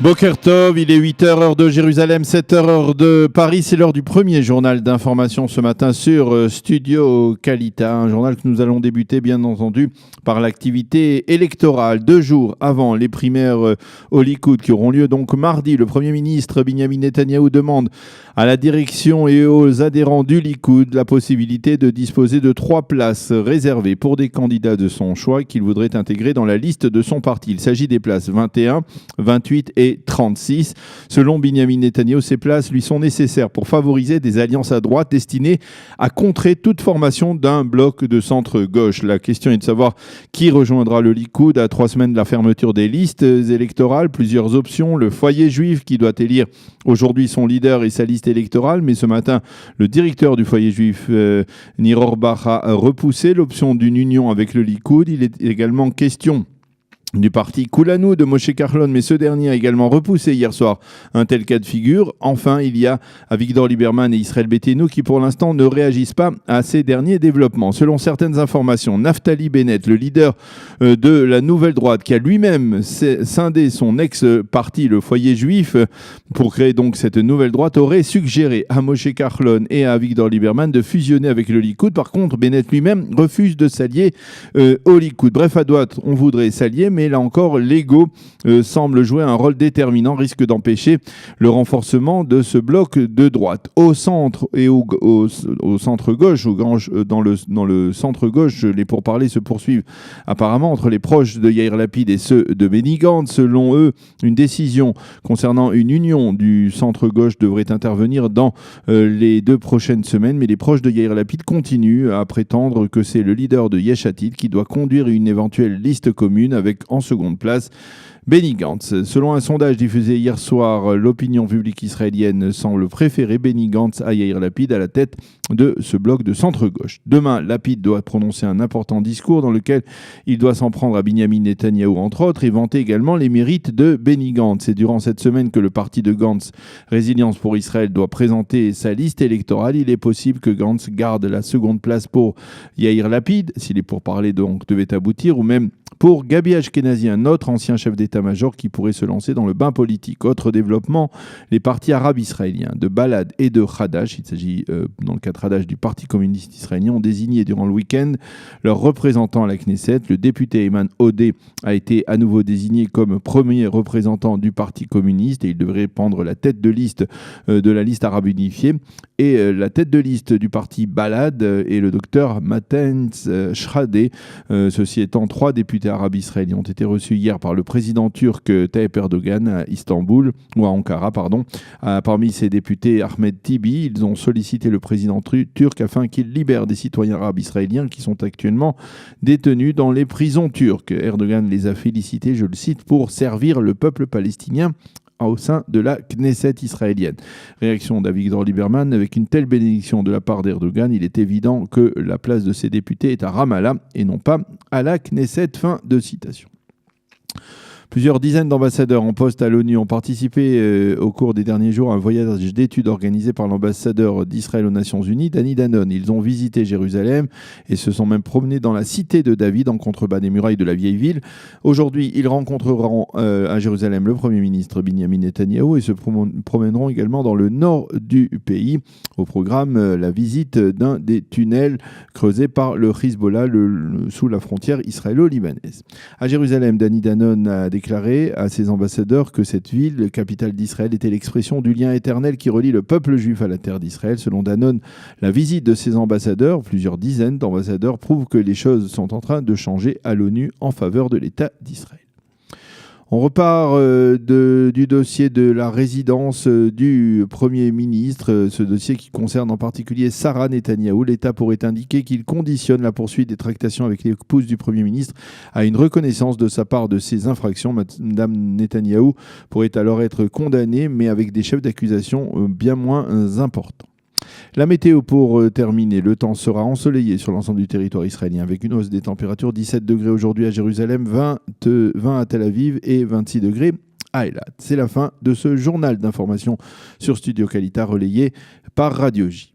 Boker Tov, il est 8h, heure de Jérusalem, 7h, heure de Paris. C'est l'heure du premier journal d'information ce matin sur Studio Kalita. Un journal que nous allons débuter, bien entendu, par l'activité électorale. 2 jours avant les primaires au Likoud qui auront lieu donc mardi, le Premier ministre Binyamin Netanyahou demande à la direction et aux adhérents du Likoud la possibilité de disposer de 3 places réservées pour des candidats de son choix qu'il voudrait intégrer dans la liste de son parti. Il s'agit des places 21, 28 et 36. Selon Binyamin Netanyahou, ces places lui sont nécessaires pour favoriser des alliances à droite destinées à contrer toute formation d'un bloc de centre-gauche. La question est de savoir qui rejoindra le Likoud à 3 semaines de la fermeture des listes électorales. Plusieurs options. Le foyer juif qui doit élire aujourd'hui son leader et sa liste électorale. Mais ce matin, le directeur du foyer juif, Nir Orbach, a repoussé l'option d'une union avec le Likoud. Il est également question du parti Kulanu de Moshe Kahlon, mais ce dernier a également repoussé hier soir un tel cas de figure. Enfin, il y a Avigdor Lieberman et Israël Beiteinu qui pour l'instant ne réagissent pas à ces derniers développements. Selon certaines informations, Naftali Bennett, le leader de la nouvelle droite, qui a lui-même scindé son ex-parti, le foyer juif, pour créer donc cette nouvelle droite, aurait suggéré à Moshe Kahlon et à Avigdor Lieberman de fusionner avec le Likoud. Par contre, Bennett lui-même refuse de s'allier au Likoud. Bref, à droite, on voudrait s'allier, mais là encore, l'ego semble jouer un rôle déterminant, risque d'empêcher le renforcement de ce bloc de droite. Au centre et au centre-gauche, dans le centre-gauche, les pourparlers se poursuivent apparemment entre les proches de Yair Lapid et ceux de Benny Gantz. Selon eux, une décision concernant une union du centre-gauche devrait intervenir dans les 2 prochaines semaines, mais les proches de Yair Lapid continuent à prétendre que c'est le leader de Yesh Atid qui doit conduire une éventuelle liste commune avec en seconde place Benny Gantz. Selon un sondage diffusé hier soir, l'opinion publique israélienne semble préférer Benny Gantz à Yair Lapid à la tête de ce bloc de centre-gauche. Demain, Lapid doit prononcer un important discours dans lequel il doit s'en prendre à Binyamin Netanyahou, entre autres, et vanter également les mérites de Benny Gantz. C'est durant cette semaine que le parti de Gantz, Résilience pour Israël, doit présenter sa liste électorale. Il est possible que Gantz garde la seconde place pour Yair Lapid, si les pourparlers donc devaient aboutir, ou même pour Gabi Ashkenazi, un autre ancien chef d'état-major qui pourrait se lancer dans le bain politique. Autre développement, les partis arabes israéliens de Balad et de Hadash, il s'agit dans le cas de Hadash du Parti communiste israélien, ont désigné durant le week-end leur représentant à la Knesset. Le député Ayman Odeh a été à nouveau désigné comme premier représentant du Parti communiste et il devrait prendre la tête de liste de la liste arabe unifiée. Et la tête de liste du parti Balad est le docteur Matens Shradeh. Ceci étant, 3 députés arabes israéliens ont été reçus hier par le président turc Tayyip Erdogan à Istanbul, ou à Ankara, pardon. Parmi ces députés, Ahmed Tibi, ils ont sollicité le président turc afin qu'il libère des citoyens arabes israéliens qui sont actuellement détenus dans les prisons turques. Erdogan les a félicités, je le cite, pour servir le peuple palestinien au sein de la Knesset israélienne. Réaction d'Avigdor Lieberman: avec une telle bénédiction de la part d'Erdogan, il est évident que la place de ces députés est à Ramallah et non pas à la Knesset. Fin de citation. Plusieurs dizaines d'ambassadeurs en poste à l'ONU ont participé au cours des derniers jours à un voyage d'études organisé par l'ambassadeur d'Israël aux Nations Unies, Dani Danon. Ils ont visité Jérusalem et se sont même promenés dans la cité de David, en contrebas des murailles de la vieille ville. Aujourd'hui, ils rencontreront à Jérusalem le Premier ministre Binyamin Netanyahou et se promèneront également dans le nord du pays. Au programme, la visite d'un des tunnels creusés par le Hezbollah sous la frontière israélo-libanaise. À Jérusalem, Dani Danon a déclaré à ses ambassadeurs que cette ville, capitale d'Israël, était l'expression du lien éternel qui relie le peuple juif à la terre d'Israël. Selon Danon, la visite de ces ambassadeurs, plusieurs dizaines d'ambassadeurs, prouve que les choses sont en train de changer à l'ONU en faveur de l'État d'Israël. On repart du dossier de la résidence du Premier ministre, ce dossier qui concerne en particulier Sarah Netanyahou. L'État pourrait indiquer qu'il conditionne la poursuite des tractations avec l'épouse du Premier ministre à une reconnaissance de sa part de ses infractions. Madame Netanyahou pourrait alors être condamnée, mais avec des chefs d'accusation bien moins importants. La météo pour terminer, le temps sera ensoleillé sur l'ensemble du territoire israélien avec une hausse des températures, 17 degrés aujourd'hui à Jérusalem, 20 à Tel Aviv et 26 degrés à Eilat. C'est la fin de ce journal d'information sur Studio Kalita relayé par Radio J.